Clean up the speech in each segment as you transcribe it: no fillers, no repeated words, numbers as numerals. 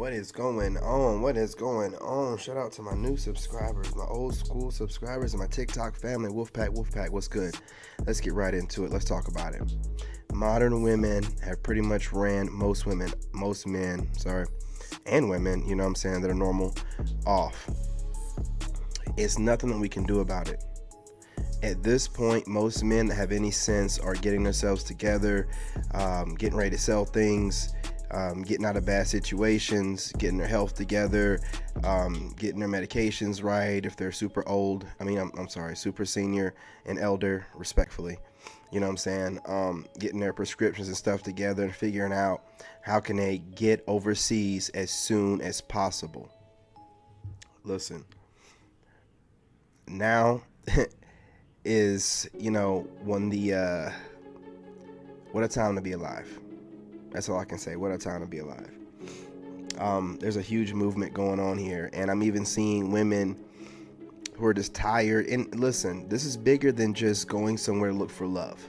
What is going on? What is going on? Shout out to my new subscribers, my old school subscribers, and my TikTok family. Wolfpack, what's good? Let's get right into it. Let's talk about it. Modern women have pretty much ran most men, and women, you know what I'm saying, that are normal, off. It's nothing that we can do about it. At this point, most men that have any sense are getting themselves together, getting ready to sell things, getting out of bad situations, getting their health together, getting their medications right if they're super old. Super senior and elder, respectfully. You know what I'm saying? Getting their prescriptions and stuff together and figuring out how can they get overseas as soon as possible. Listen, now is, when what a time to be alive. That's all I can say. What a time to be alive. There's a huge movement going on here, and I'm even seeing women who are just tired. And listen, this is bigger than just going somewhere to look for love.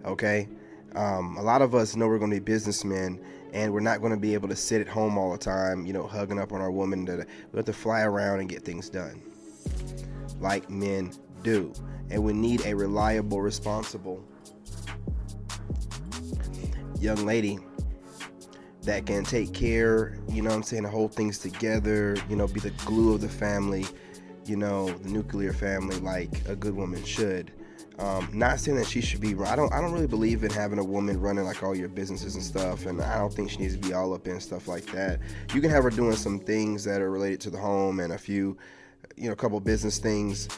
Okay? A lot of us know we're going to be businessmen, and we're not going to be able to sit at home all the time, hugging up on our woman. We have to fly around and get things done, like men do. And we need a reliable, responsible young lady that can take care, to hold things together, be the glue of the family, the nuclear family, like a good woman should. Not saying that she should be, I don't really believe in having a woman running like all your businesses and stuff, and I don't think she needs to be all up in stuff like that. You can have her doing some things that are related to the home and a few, a couple business things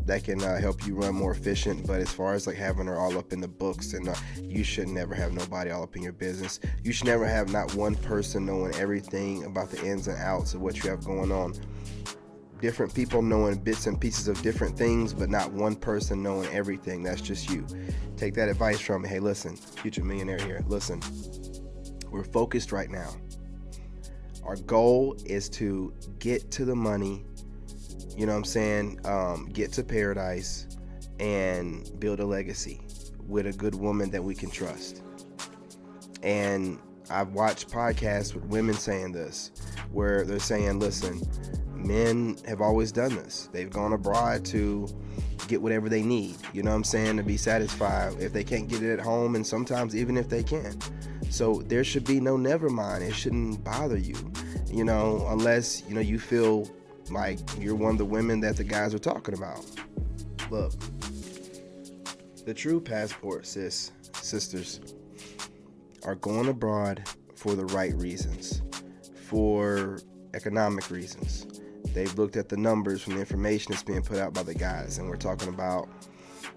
that can help you run more efficient. But as far as like having her all up in the books, and you should never have nobody all up in your business. You should never have not one person knowing everything about the ins and outs of what you have going on. Different people knowing bits and pieces of different things, but not one person knowing everything. That's just you. Take that advice from me. Hey, listen, future millionaire here. Listen, we're focused right now. Our goal is to get to the money, get to paradise and build a legacy with a good woman that we can trust. And I've watched podcasts with women saying this, where they're saying, listen, men have always done this. They've gone abroad to get whatever they need, to be satisfied if they can't get it at home, and sometimes even if they can. So there should be no never mind. It shouldn't bother you, unless, you feel like you're one of the women that the guys are talking about. Look, the true passport sisters are going abroad for the right reasons, for economic reasons. They've looked at the numbers from the information that's being put out by the guys, and we're talking about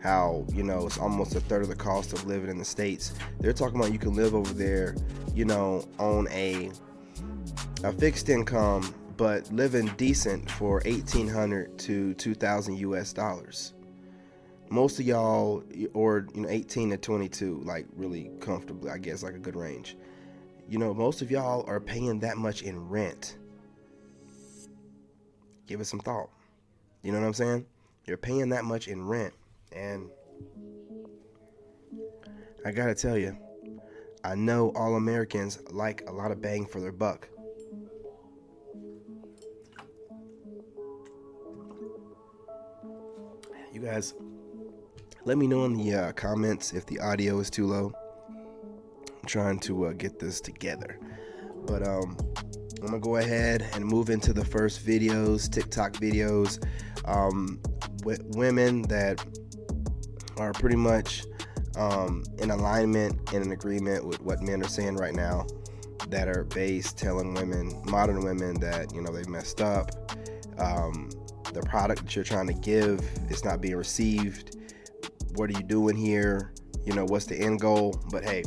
how, it's almost a third of the cost of living in the States. They're talking about you can live over there, on a fixed income, but living decent for $1,800 to $2,000 US dollars. Most of y'all, or 18 to 22, like really comfortably, I guess, like a good range. Most of y'all are paying that much in rent. Give it some thought. You know what I'm saying? You're paying that much in rent, and I gotta tell you, I know all Americans like a lot of bang for their buck. You guys, let me know in the comments if the audio is too low. I'm trying to get this together. But I'm going to go ahead and move into the first videos, TikTok videos, with women that are pretty much in alignment and in agreement with what men are saying right now, that are based telling women, modern women, that, they've messed up. The product that you're trying to give is not being received. What are you doing here? What's the end goal? But hey,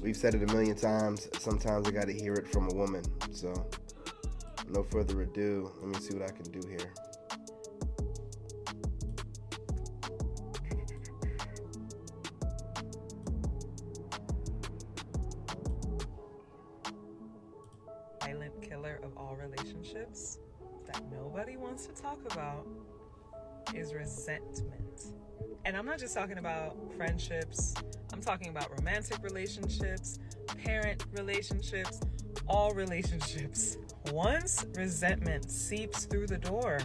we've said it a million times. Sometimes I got to hear it from a woman. So no further ado, let me see what I can do here. Silent killer of all relationships that nobody wants to talk about is resentment. And I'm not just talking about friendships, I'm talking about romantic relationships, parent relationships, all relationships. Once resentment seeps through the door,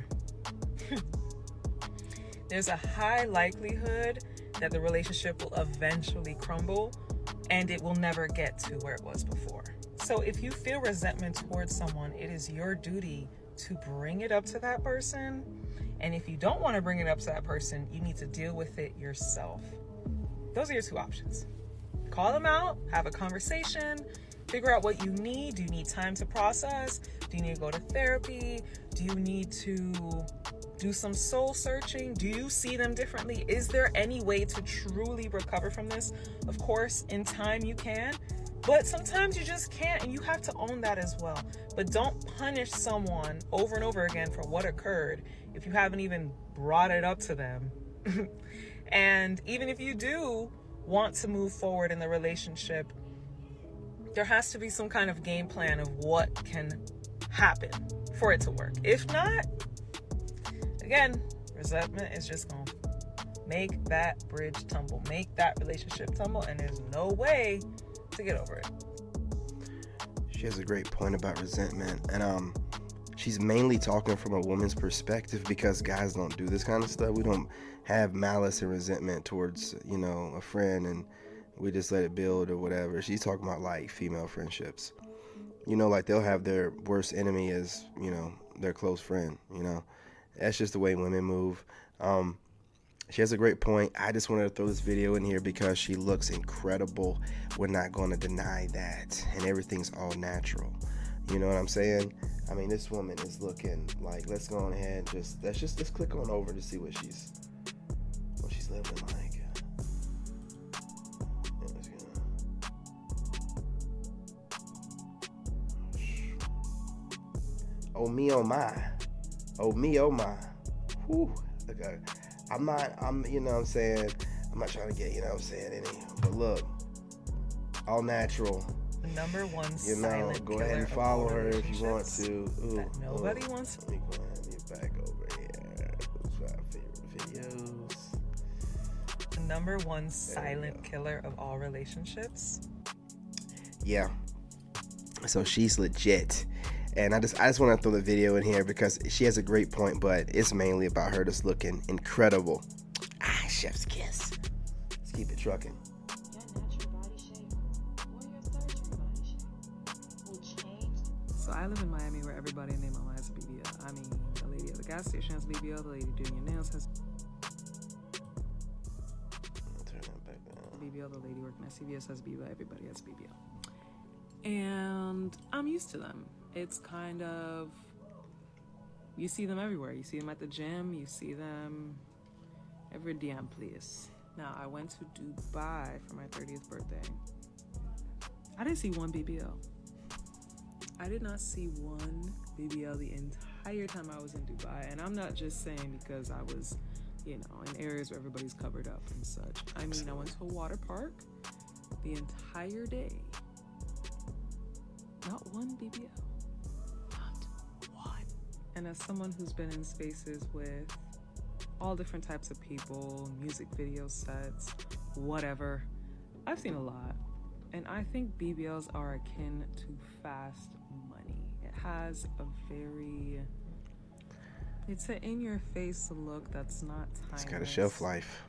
there's a high likelihood that the relationship will eventually crumble and it will never get to where it was before. So if you feel resentment towards someone, it is your duty to bring it up to that person. And if you don't want to bring it up to that person, you need to deal with it yourself. Those are your two options. Call them out, have a conversation, figure out what you need. Do you need time to process? Do you need to go to therapy? Do you need to do some soul searching? Do you see them differently? Is there any way to truly recover from this? Of course, in time you can, but sometimes you just can't, and you have to own that as well. But don't punish someone over and over again for what occurred if you haven't even brought it up to them. And even if you do want to move forward in the relationship, there has to be some kind of game plan of what can happen for it to work. If not, again, resentment is just going to make that bridge tumble, make that relationship tumble, and there's no way to get over it. She has a great point about resentment, and she's mainly talking from a woman's perspective, because guys don't do this kind of stuff. We don't have malice and resentment towards, a friend, and we just let it build or whatever. She's talking about like female friendships. Like they'll have their worst enemy as, their close friend. That's just the way women move. She has a great point. I just wanted to throw this video in here because she looks incredible. We're not going to deny that. And everything's all natural. You know what I'm saying? I mean, this woman is looking like, let's go on ahead. Let's click on over to see what she's living like. Oh me, oh my. Oh me, oh my. Whew. Okay. I'm not trying to get, but look, all natural. The number one silent go killer ahead and follow her if you want to. Ooh, that nobody wants. Let me go ahead and get back over here. Those 5 favorite videos. The number one silent killer of all relationships. Yeah. So she's legit. And I just want to throw the video in here because she has a great point, but it's mainly about her just looking incredible. Chef's kiss. Let's keep it trucking. Your natural body shape or your surgery body shape will change. So I live in Miami where everybody named Mama has a BBL. I mean, the lady at the gas station has BBL, the lady doing your nails has Turn that back down. BBL, the lady working at CVS has BBL, everybody has BBL. And I'm used to them. It's kind of, you see them everywhere. You see them at the gym, you see them every damn place. Now, I went to Dubai for my 30th birthday. I didn't see one BBL. I did not see one BBL the entire time I was in Dubai. And I'm not just saying because I was, in areas where everybody's covered up and such. I mean, I went to a water park the entire day. Not one BBL. Not one. And as someone who's been in spaces with all different types of people, music video sets, whatever, I've seen a lot. And I think BBLs are akin to fast money. It has a it's an in-your-face look that's not timeless. It's got a shelf life.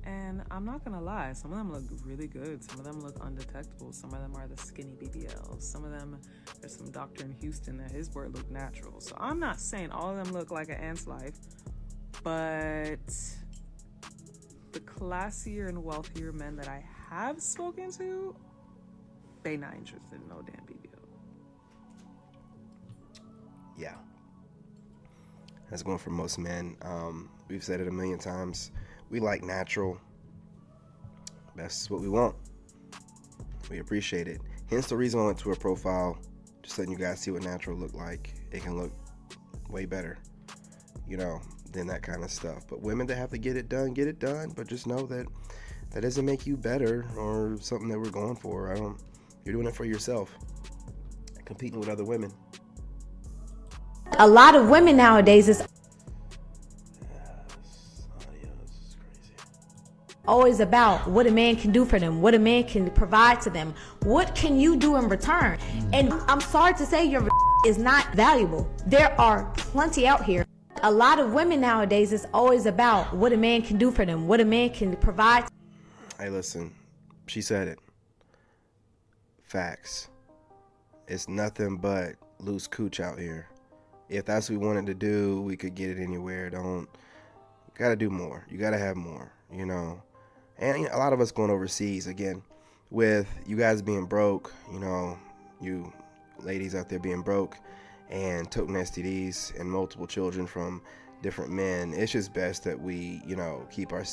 And I'm not gonna lie, some of them look really good. Some of them look undetectable. Some of them are the skinny BBLs. Some of them, there's some doctor in Houston that his word looked natural. So I'm not saying all of them look like an ant's life, but the classier and wealthier men that I have spoken to, they not interested in no damn BBL. Yeah. That's going for most men. We've said it a million times. We like natural. That's what we want. We appreciate it. Hence the reason I went to her profile, just letting you guys see what natural look like. It can look way better, than that kind of stuff. But women that have to get it done. But just know that that doesn't make you better or something that we're going for. You're doing it for yourself. Competing with other women. A lot of women nowadays is Yes, audio, this is crazy. Always about what a man can do for them, what a man can provide to them. What can you do in return? And I'm sorry to say your is not valuable. There are plenty out here. A lot of women nowadays is always about what a man can do for them, what a man can provide. Hey, listen, she said it. Facts. It's nothing but loose cooch out here. If that's what we wanted to do, we could get it anywhere. Gotta do more. You gotta have more, you know. And you know, a lot of us going overseas, again, with you guys being broke, you know, you ladies out there being broke and toting STDs and multiple children from different men. It's just best that we, you know, keep our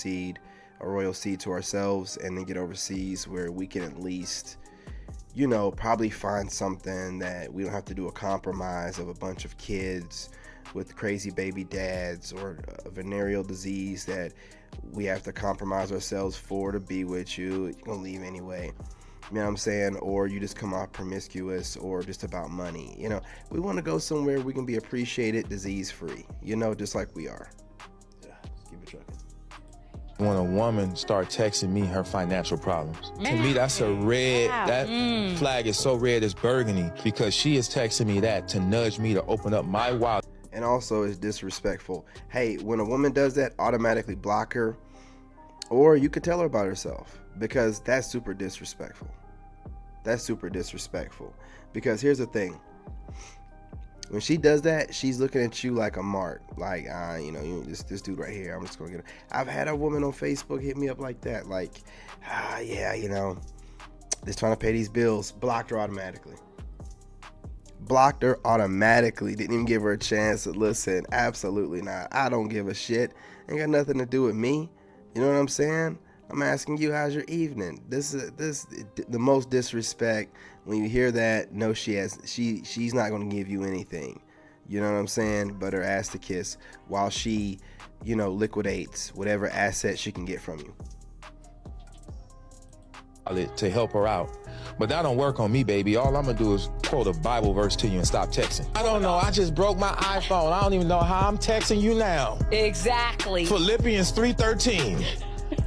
royal seed to ourselves and then get overseas where we can at least, you know, probably find something that we don't have to do a compromise of a bunch of kids with crazy baby dads or a venereal disease that we have to compromise ourselves for to be with you. You're gonna leave anyway. You know what I'm saying? Or you just come off promiscuous or just about money. You know, we want to go somewhere we can be appreciated, disease free, you know, just like we are. Yeah, let's keep it trucking. When a woman start texting me her financial problems, to me that's a red, that flag is so red it's burgundy, because she is texting me that to nudge me to open up my wallet. And also it's disrespectful. Hey, when a woman does that, automatically block her, or you could tell her about herself, because that's super disrespectful. That's super disrespectful. Because here's the thing. When she does that, she's looking at you like a mark. Like, you know, this dude right here, I'm just going to get her. I've had a woman on Facebook hit me up like that. Like, yeah, you know, just trying to pay these bills. Blocked her automatically. Blocked her automatically. Didn't even give her a chance to listen. Absolutely not. I don't give a shit. Ain't got nothing to do with me. You know what I'm saying? I'm asking you, how's your evening? This the most disrespect. When you hear that, no, she's not going to give you anything. You know what I'm saying? But her ass to kiss while she, you know, liquidates whatever asset she can get from you. To help her out. But that don't work on me, baby. All I'm gonna do is quote a Bible verse to you and stop texting. I don't know. I just broke my iPhone. I don't even know how I'm texting you now. Exactly. Philippians 3:13.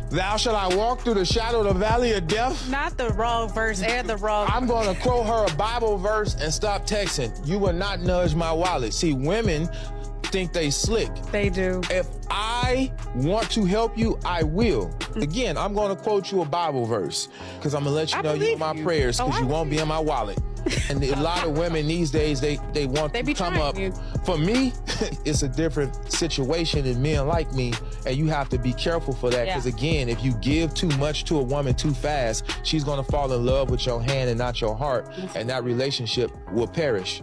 Thou shalt I walk through the shadow of the valley of death. Not the wrong verse and the wrong. I'm going to quote her a Bible verse and stop texting. You will not nudge my wallet. See, women think they slick. They do. If I want to help you, I will. Again, I'm going to quote you a Bible verse because I'm going to let you know you're in my prayers because you won't be in my wallet. And a lot of women these days, they want to come up. For me, it's a different situation and men like me, and you have to be careful for that because, again, if you give too much to a woman too fast, she's going to fall in love with your hand and not your heart, and that relationship will perish.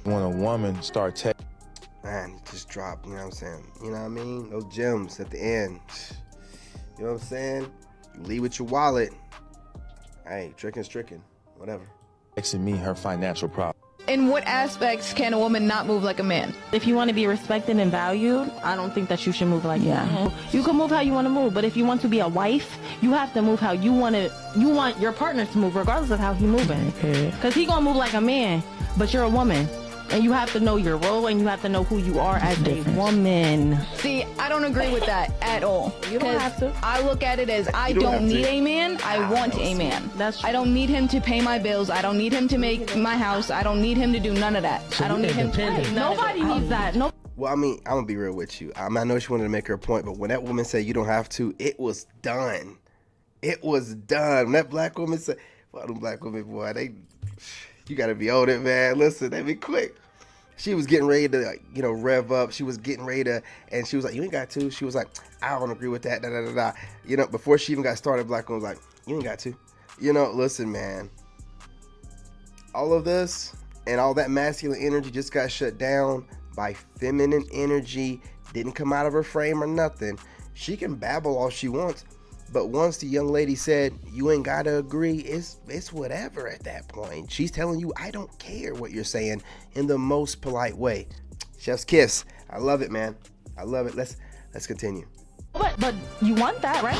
When a woman starts texting, man, you just drop, you know what I'm saying? You know what I mean? Those gems at the end. You know what I'm saying? You leave with your wallet. Hey, tricking's tricking. Whatever. texting me her financial problem. In what aspects can a woman not move like a man? If you want to be respected and valued, I don't think that you should move like that. You can move how you want to move, but if you want to be a wife, you have to move how you want to. You want your partner to move, regardless of how he moving. Because he gonna move like a man, but you're a woman. And you have to know your role, and you have to know who you are as a woman. See, I don't agree with that at all. You don't have to. I look at it as I don't need a man, I want a man. That's true. I don't need him to pay my bills. I don't need him to make my house. I don't need him to do none of that. I don't need him to. Nobody needs that. No. Well, I mean, I'm gonna be real with you. I know she wanted to make her point, but when that woman said you don't have to, it was done. It was done. When that black woman said, well, them black women, boy, you gotta be on it, man. Listen, they be quick. She was getting ready to, you know, rev up. She was getting ready to, and she was like, you ain't got to. She was like, I don't agree with that, da da da da. You know, before she even got started, black woman was like, you ain't got to. You know, listen, man. All of this and all that masculine energy just got shut down by feminine energy. Didn't come out of her frame or nothing. She can babble all she wants. But once the young lady said, you ain't got to agree, it's whatever at that point. She's telling you, I don't care what you're saying in the most polite way. Chef's kiss. I love it, man. I love it. Let's continue. But you want that, right?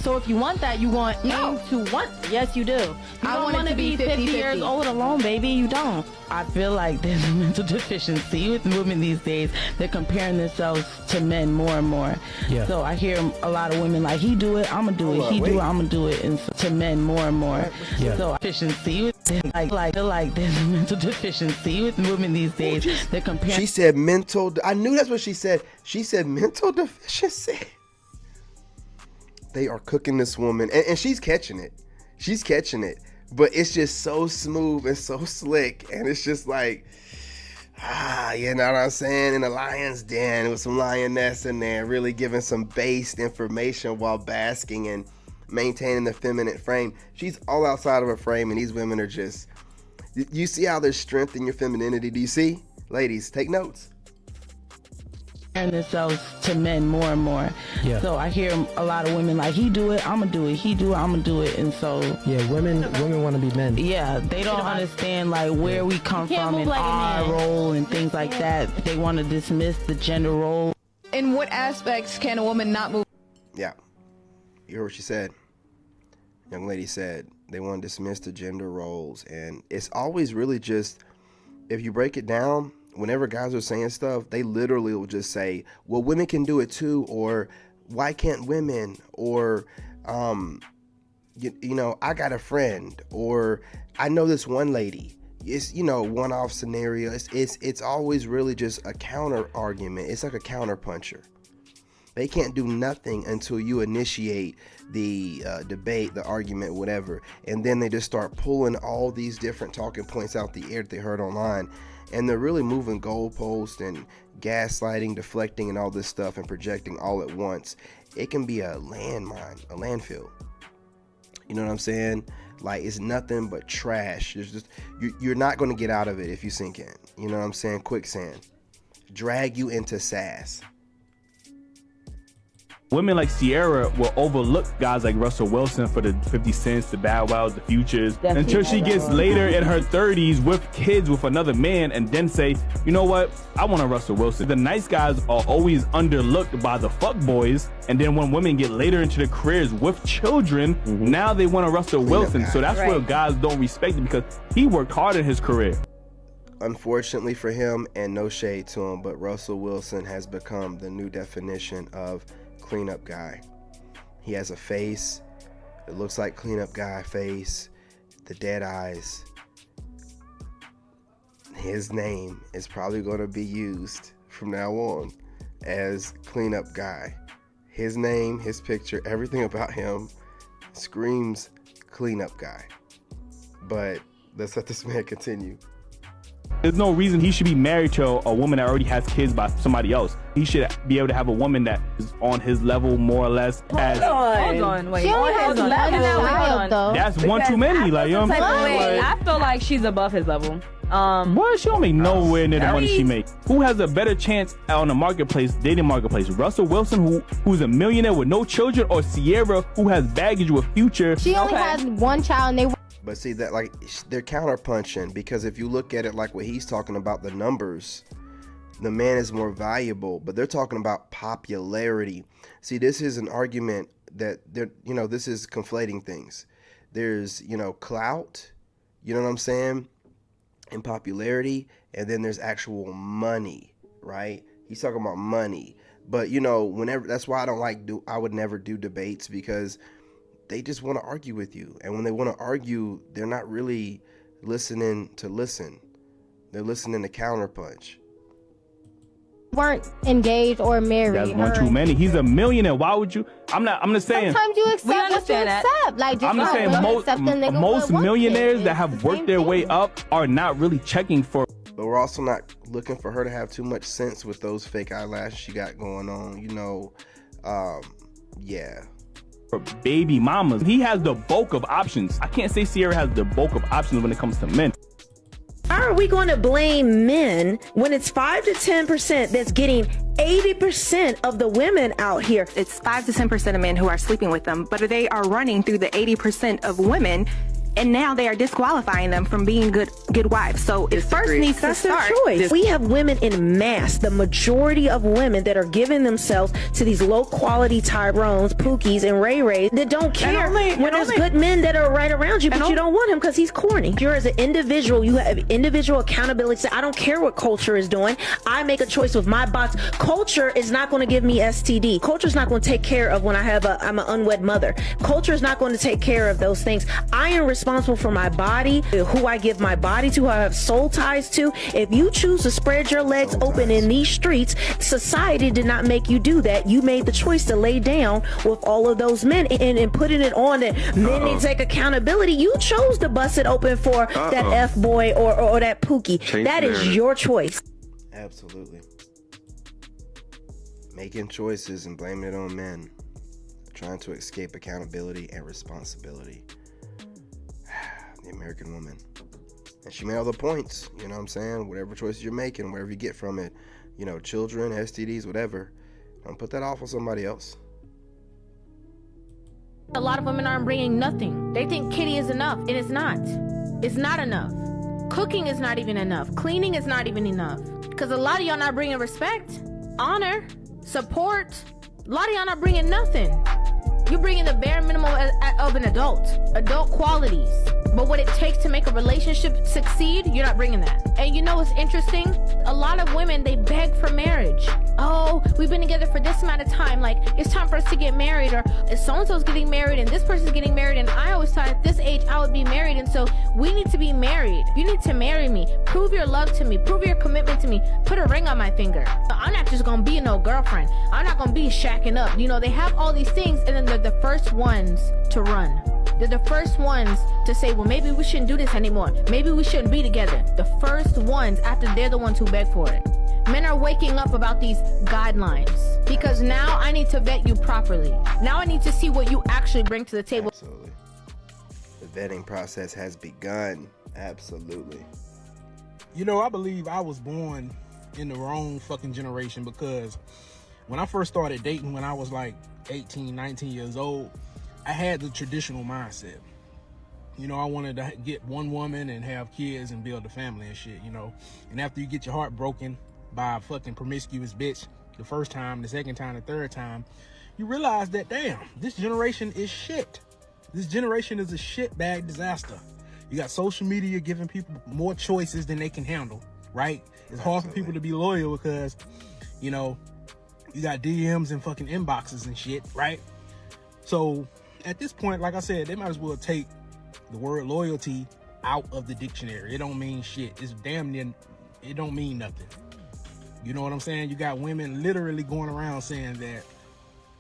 So if you want that, you want aim to want. Yes, you do. You don't want to be 50 years old alone, baby. You don't. I feel like there's a mental deficiency with women these days. They're comparing themselves to men more and more. Yeah. So I hear a lot of women like, he do it, I'm gonna do it. He do it, I'm gonna do it. And so, to men more and more. Yeah. So deficiency with like there's a mental deficiency with women these days. They're comparing. She said mental. I knew that's what she said. She said mental deficiency. They are cooking this woman, and she's catching it. She's catching it, but it's just so smooth and so slick, and it's just like, you know what I'm saying? In a lion's den with some lioness in there, really giving some based information while basking and maintaining the feminine frame. She's all outside of her frame, and these women are just, you see how there's strength in your femininity? Do you see? Ladies, take notes. Comparing themselves to men more and more. Yeah. So I hear a lot of women like, he do it, I'm gonna do it. He do it, I'm gonna do it. And so women want to be men. Yeah, they don't understand like where we come from in our role and things like that. They want to dismiss the gender role. In what aspects can a woman not move? Yeah, you heard what she said. Young lady said they want to dismiss the gender roles, and it's always really just, if you break it down, whenever guys are saying stuff, they literally will just say, well, women can do it too, or why can't women, or you know, I got a friend, or I know this one lady. It's, you know, one-off scenario. It's always really just a counter argument. It's like a counter puncher. They can't do nothing until you initiate the debate, the argument, whatever, and then they just start pulling all these different talking points out the air that they heard online. And they're really moving goalposts and gaslighting, deflecting, and all this stuff, and projecting all at once. It can be a landmine, a landfill. You know what I'm saying? Like, it's nothing but trash. There's just, you're not going to get out of it if you sink in. You know what I'm saying? Quicksand. Drag you into sass. Women like Sierra will overlook guys like Russell Wilson for the 50 Cents, the Bow Wows, the Futures, until she gets later in her 30s with kids with another man, and then say, you know what, I want a Russell Wilson. The nice guys are always underlooked by the fuck boys, and then when women get later into their careers with children, now they want a Russell Wilson. So that's where guys don't respect him, because he worked hard in his career. Unfortunately for him, and no shade to him, but Russell Wilson has become the new definition of cleanup guy. He has a face, it looks like cleanup guy face, the dead eyes. His name is probably going to be used from now on as cleanup guy. His name, his picture, everything about him screams cleanup guy. But let's let this man continue. There's no reason he should be married to a woman that already has kids by somebody else. He should be able to have a woman that is on his level, more or less. Hold on, wait. She only has a level. That's one too many. Like, you know what I'm saying? I feel like she's above his level. What? She don't make nowhere near the money she makes. Who has a better chance on the marketplace, dating marketplace? Russell Wilson, who's a millionaire with no children, or Sierra, who has baggage with Future? She only has one child, and they. But see, that, like, they're counterpunching, because if you look at it like what he's talking about, the numbers, the man is more valuable, but they're talking about popularity. See, this is an argument that they're, you know, this is conflating things. There's, you know, clout, you know what I'm saying, and popularity, and then there's actual money, right? He's talking about money. But, you know, whenever, that's why I would never do debates, because they just want to argue with you. And when they want to argue, they're not really listening to listen. They're listening to counterpunch. Weren't engaged or married. That's one too many. He's a millionaire. Why would you? I'm just saying. Sometimes you accept what you accept. Like, just I'm just saying most millionaires that have worked their way up are not really checking for. But we're also not looking for her to have too much sense with those fake eyelashes she got going on. You know, yeah. For baby mamas, he has the bulk of options. I can't say Sierra has the bulk of options when it comes to men. How are we going to blame men when it's 5 to 10% that's getting 80% of the women out here? It's 5 to 10% of men who are sleeping with them, but they are running through the 80% of women and now they are disqualifying them from being good wives. So it first needs to That's their start. choice. We have women in mass, the majority of women that are giving themselves to these low quality Tyrones, Pookies, and Ray Rays that don't care when there's good men that are right around you, but you don't want him because he's corny. You're as an individual, you have individual accountability. I don't care what culture is doing. I make a choice with my box. Culture is not going to give me STD. Culture is not going to take care of when I'm an unwed mother. Culture is not going to take care of those things. I am responsible for my body, who I give my body to, who I have soul ties to. If you choose to spread your legs open in these streets, society did not make you do that. You made the choice to lay down with all of those men and putting it on that men need to take accountability. You chose to bust it open for that F boy or that Pookie. That is your choice. Absolutely. Making choices and blaming it on men. Trying to escape accountability and responsibility. The American woman. And she made all the points, you know what I'm saying? Whatever choices you're making, wherever you get from it, you know, children, STDs, whatever, don't put that off on somebody else. A lot of women aren't bringing nothing. They think kitty is enough, and it's not. It's not enough. Cooking is not even enough. Cleaning is not even enough. Because a lot of y'all not bringing respect, honor, support. A lot of y'all not bringing nothing. You're bringing the bare minimum of an adult qualities. But what it takes to make a relationship succeed, you're not bringing that. And you know what's interesting? A lot of women, they beg for marriage. Oh, we've been together for this amount of time. Like, it's time for us to get married. Or so-and-so's getting married and this person's getting married. And I always thought at this age I would be married. And so we need to be married. You need to marry me. Prove your love to me. Prove your commitment to me. Put a ring on my finger. I'm not just going to be no girlfriend. I'm not going to be shacking up. You know, they have all these things and then they're the first ones to run. They're the first ones to say, well, maybe we shouldn't do this anymore. Maybe we shouldn't be together. The first ones after they're the ones who beg for it. Men are waking up about these guidelines because now I need to vet you properly. Now I need to see what you actually bring to the table. Absolutely. The vetting process has begun. Absolutely. You know, I believe I was born in the wrong fucking generation because when I first started dating when I was like 18, 19 years old, I had the traditional mindset. You know, I wanted to get one woman and have kids and build a family and shit, you know. And after you get your heart broken by a fucking promiscuous bitch the first time, the second time, the third time, you realize that, damn, this generation is shit. This generation is a shitbag disaster. You got social media giving people more choices than they can handle, right? It's hard for people to be loyal because, you know, you got DMs and fucking inboxes and shit, right? So at this point, like I said, they might as well take the word loyalty out of the dictionary. It don't mean shit. It's damn near, it don't mean nothing. You know what I'm saying? You got women literally going around saying that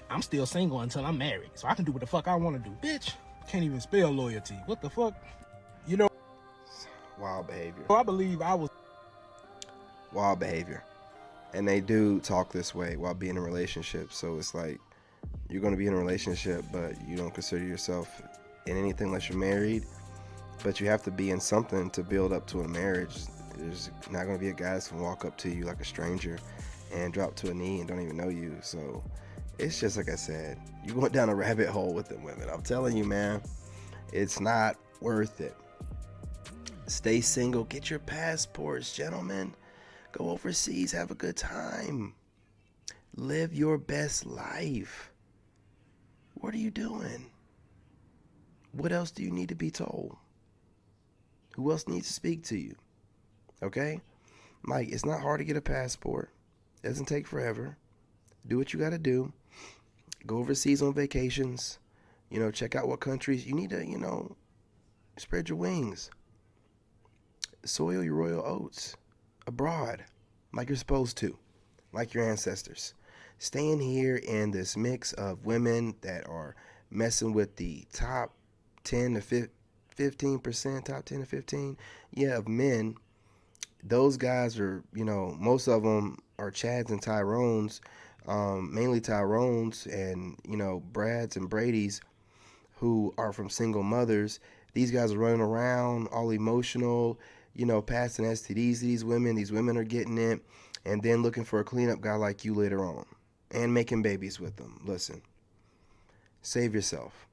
I'm still single until I'm married, so I can do what the fuck I want to do. Bitch, can't even spell loyalty. What the fuck? You know, Wild behavior. I believe I was wild behavior. And they do talk this way while being in a relationship. So it's like, you're going to be in a relationship, but you don't consider yourself in anything unless you're married. But you have to be in something to build up to a marriage. There's not going to be a guy that's going to walk up to you like a stranger and drop to a knee and don't even know you. So it's just like I said, you're going down a rabbit hole with them women. I'm telling you, man, it's not worth it. Stay single. Get your passports, gentlemen. Go overseas. Have a good time. Live your best life. What are you doing? What else do you need to be told? Who else needs to speak to you? Okay? Like, it's not hard to get a passport. It doesn't take forever. Do what you got to do. Go overseas on vacations. You know, check out what countries. You need to, you know, spread your wings. Soil your royal oats abroad like you're supposed to, like your ancestors. Staying here in this mix of women that are messing with the top 10 to 15%, top 10 to 15, of men. Those guys are, you know, most of them are Chads and Tyrones, mainly Tyrones and, you know, Brads and Bradys who are from single mothers. These guys are running around all emotional, you know, passing STDs to these women. These women are getting it and then looking for a cleanup guy like you later on and making babies with them. Listen, save yourself.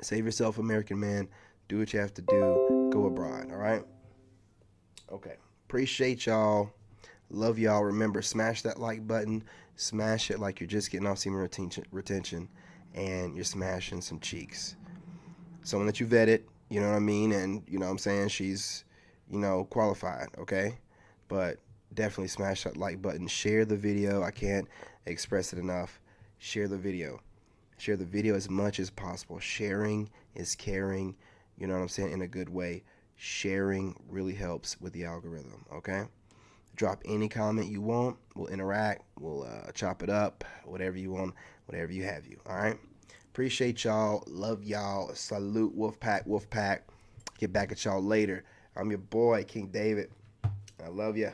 Save yourself, American man. Do what you have to do. Go abroad, all right? Okay. Appreciate y'all. Love y'all. Remember, smash that like button. Smash it like you're just getting off semen retention and you're smashing some cheeks. Someone that you vetted, you know what I mean? And, you know what I'm saying, she's, you know, qualified, okay? But definitely smash that like button. Share the video. I can't express it enough. Share the video. Share the video as much as possible. Sharing is caring, you know what I'm saying, in a good way. Sharing really helps with the algorithm, okay? Drop any comment you want. We'll interact. We'll chop it up. Whatever you want. Whatever you have you. All right? Appreciate y'all. Love y'all. Salute, Wolfpack, Wolfpack. Get back at y'all later. I'm your boy, King David. I love ya.